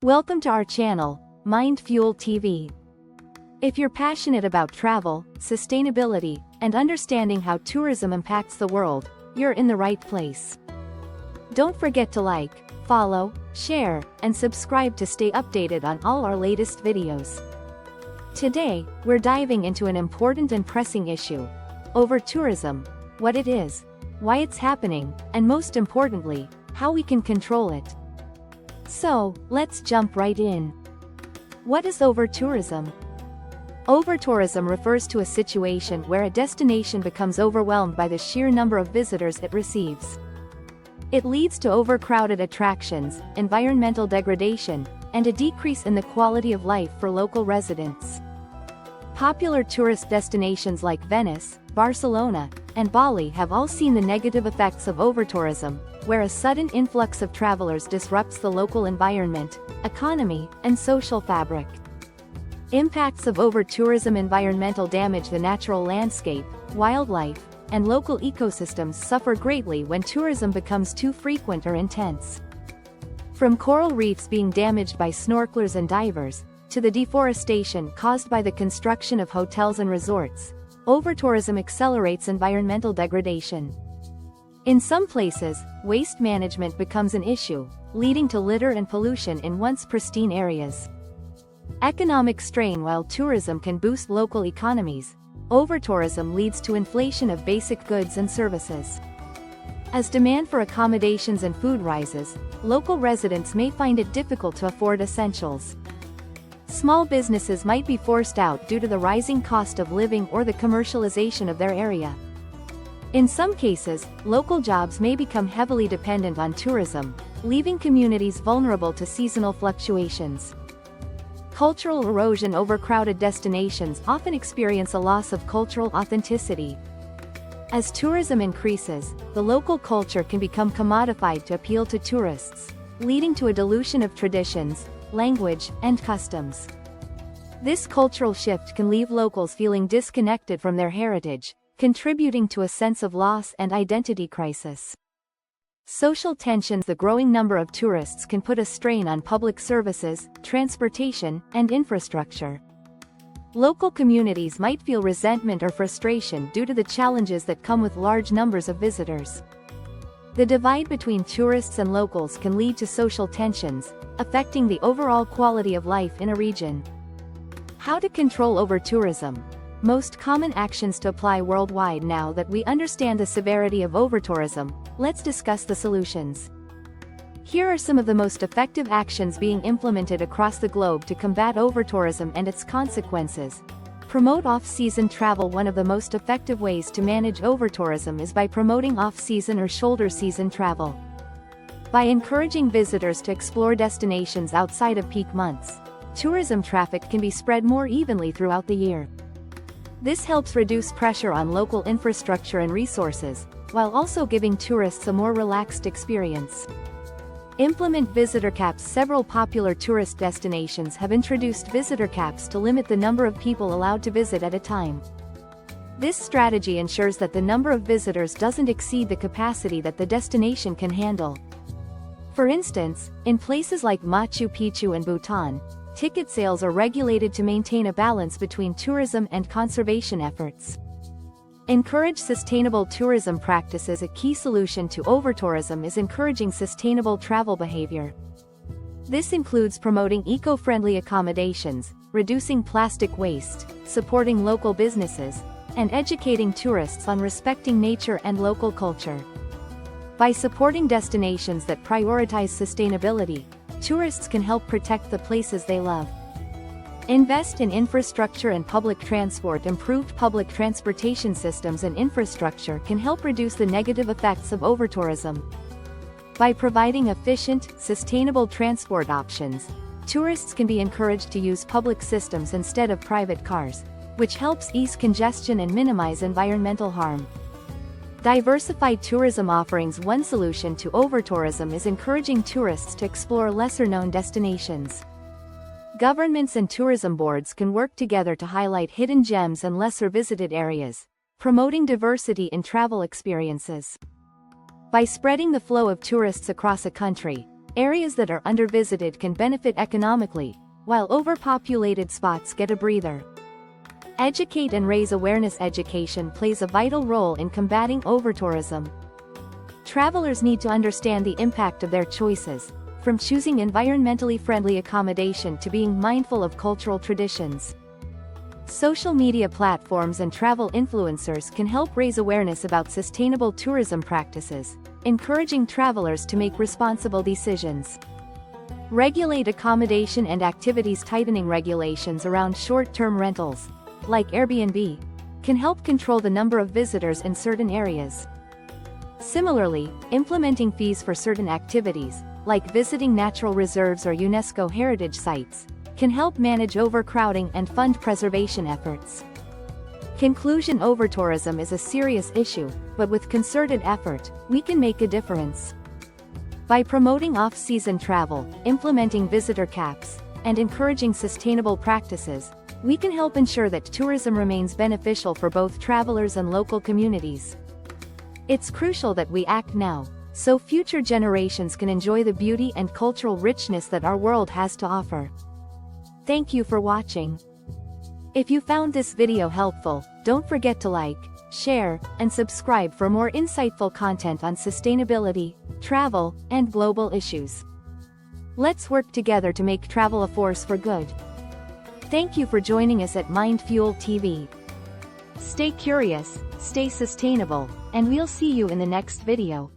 Welcome to our channel, MindFuel TV. If you're passionate about travel, sustainability, and understanding how tourism impacts the world, you're in the right place. Don't forget to like, follow, share, and subscribe to stay updated on all our latest videos. Today, we're diving into an important and pressing issue: overtourism, what it is, why it's happening, and most importantly, how we can control it. So, let's jump right in. What is overtourism? Overtourism refers to a situation where a destination becomes overwhelmed by the sheer number of visitors it receives. It leads to overcrowded attractions, environmental degradation, and a decrease in the quality of life for local residents. Popular tourist destinations like Venice, Barcelona, and Bali have all seen the negative effects of overtourism, where a sudden influx of travelers disrupts the local environment, economy, and social fabric. Impacts of overtourism: environmental damage. The natural landscape, wildlife, and local ecosystems suffer greatly when tourism becomes too frequent or intense. From coral reefs being damaged by snorkelers and divers, to the deforestation caused by the construction of hotels and resorts, overtourism accelerates environmental degradation. In some places, waste management becomes an issue, leading to litter and pollution in once pristine areas. Economic strain. While tourism can boost local economies, overtourism leads to inflation of basic goods and services. As demand for accommodations and food rises, local residents may find it difficult to afford essentials. Small businesses might be forced out due to the rising cost of living or the commercialization of their area. In some cases, local jobs may become heavily dependent on tourism, leaving communities vulnerable to seasonal fluctuations. Cultural erosion. Overcrowded destinations often experience a loss of cultural authenticity. As tourism increases, the local culture can become commodified to appeal to tourists, leading to a dilution of traditions, language, and customs. This cultural shift can leave locals feeling disconnected from their heritage, contributing to a sense of loss and identity crisis. Social tensions. The growing number of tourists can put a strain on public services, transportation, and infrastructure. Local communities might feel resentment or frustration due to the challenges that come with large numbers of visitors. The divide between tourists and locals can lead to social tensions, affecting the overall quality of life in a region. How to control overtourism? Most common actions to apply worldwide. Now that we understand the severity of overtourism, let's discuss the solutions. Here are some of the most effective actions being implemented across the globe to combat overtourism and its consequences. Promote off-season travel. One of the most effective ways to manage overtourism is by promoting off-season or shoulder season travel. By encouraging visitors to explore destinations outside of peak months, tourism traffic can be spread more evenly throughout the year. This helps reduce pressure on local infrastructure and resources, while also giving tourists a more relaxed experience. Implement visitor caps. Several popular tourist destinations have introduced visitor caps to limit the number of people allowed to visit at a time. This strategy ensures that the number of visitors doesn't exceed the capacity that the destination can handle. For instance, in places like Machu Picchu and Bhutan, ticket sales are regulated to maintain a balance between tourism and conservation efforts. Encourage sustainable tourism practices. A key solution to overtourism is encouraging sustainable travel behavior. This includes promoting eco-friendly accommodations, reducing plastic waste, supporting local businesses, and educating tourists on respecting nature and local culture. By supporting destinations that prioritize sustainability, tourists can help protect the places they love. Invest in infrastructure and public transport. Improved public transportation systems and infrastructure can help reduce the negative effects of overtourism. By providing efficient, sustainable transport options, tourists can be encouraged to use public systems instead of private cars, which helps ease congestion and minimize environmental harm. Diversify tourism offerings. One solution to overtourism is encouraging tourists to explore lesser-known destinations. Governments and tourism boards can work together to highlight hidden gems and lesser-visited areas, promoting diversity in travel experiences. By spreading the flow of tourists across a country, Areas that are undervisited can benefit economically, while overpopulated spots get a breather. Educate and raise awareness. Education plays a vital role in combating overtourism. Travelers need to understand the impact of their choices, from choosing environmentally friendly accommodation to being mindful of cultural traditions. Social media platforms and travel influencers can help raise awareness about sustainable tourism practices, encouraging travelers to make responsible decisions. Regulate accommodation and activities. Tightening regulations around short-term rentals, like Airbnb, can help control the number of visitors in certain areas. Similarly, implementing fees for certain activities, like visiting natural reserves or UNESCO heritage sites, can help manage overcrowding and fund preservation efforts. Conclusion: overtourism is a serious issue, but with concerted effort, we can make a difference. By promoting off-season travel, implementing visitor caps, and encouraging sustainable practices, we can help ensure that tourism remains beneficial for both travelers and local communities. It's crucial that we act now, so future generations can enjoy the beauty and cultural richness that our world has to offer. Thank you for watching. If you found this video helpful, don't forget to like, share, and subscribe for more insightful content on sustainability, travel, and global issues. Let's work together to make travel a force for good. Thank you for joining us at MindFuel TV. Stay curious, stay sustainable, and we'll see you in the next video.